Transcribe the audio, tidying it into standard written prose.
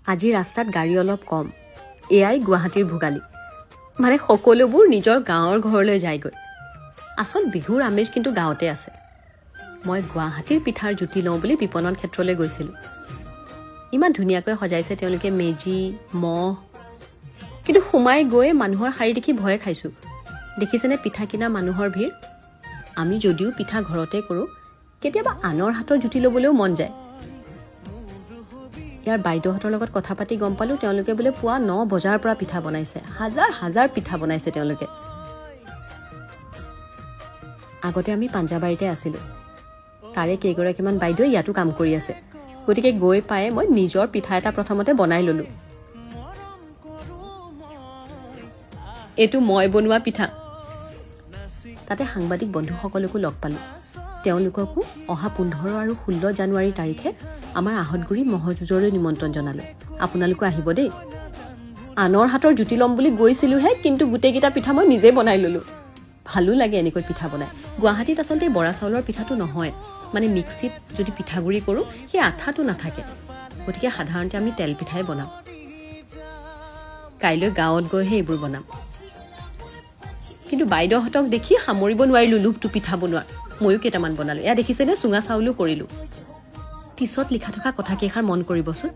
আজি ৰাস্তাত গাড়ী অলপ কম এয়াই গুৱাহাটীৰ ভোগালী মানে সকলোবোৰ নিজৰ গাঁৱৰ ঘৰলৈ যায়গৈ আসল বিহুৰ আমেজ কিন্তু গাঁৱতে আছে মই গুৱাহাটীৰ পিঠাৰ জুতি লওঁ বুলি বিপণন ক্ষেত্ৰলৈ গৈছিলোঁ ইমান ধুনীয়াকৈ সজাইছে তেওঁলোকে মেজি মহ কিন্তু সোমাই গৈ মানুহৰ শাৰী দেখি ভয় খাইছোঁ দেখিছেনে পিঠা কিনা মানুহৰ ভিৰ আমি যদিও পিঠা ঘৰতে কৰোঁ কেতিয়াবা আনৰ হাতৰ জুতি ল'বলৈও মন যায় ইয়াৰ বাইদেউহঁতৰ লগত কথা পাতি গম পালোঁ তেওঁলোকে বোলে পুৱা 9 বজাৰ পৰা পিঠা বনাইছে হাজাৰ হাজাৰ পিঠা বনাইছে তেওঁলোকে আগতে আমি পাঞ্জাবাৰীতে আছিলোঁ তাৰে কেইগৰাকীমান বাইদেউ ইয়াতো কাম কৰি আছে গতিকে গৈ পায়ে মই নিজৰ পিঠা এটা প্ৰথমতে বনাই ল'লোঁ এইটো মই বনোৱা পিঠা তাতে সাংবাদিক বন্ধুসকলকো লগ পালোঁ তেওঁলোককো অহা 15 আৰু 16 জানুৱাৰী তাৰিখে আমাৰ আহতগুৰি মহযুঁজলৈ নিমন্ত্ৰণ জনালোঁ আপোনালোকো আহিব দেই আনৰ হাতৰ জুতি ল'ম বুলি গৈছিলোঁহে কিন্তু গোটেইকেইটা পিঠা মই নিজে বনাই ল'লোঁ ভালো লাগে এনেকৈ পিঠা বনাই গুৱাহাটীত আচলতে বৰা চাউলৰ পিঠাটো নহয় মানে মিক্সিত যদি পিঠাগুৰি কৰোঁ সেই আঠাটো নাথাকে গতিকে সাধাৰণতে আমি তেল পিঠাই বনাওঁ কাইলৈ গাঁৱত গৈহে এইবোৰ বনাম কিন্তু বাইদেউহঁতক দেখি সামৰিব নোৱাৰিলোঁ লোভটো পিঠা বনোৱা ময়ো কেইটামান বনালোঁ এয়া দেখিছেনে চুঙা চাউলো কৰিলোঁ পিছত লিখা থকা কথাকেইষাৰ মন কৰিবচোন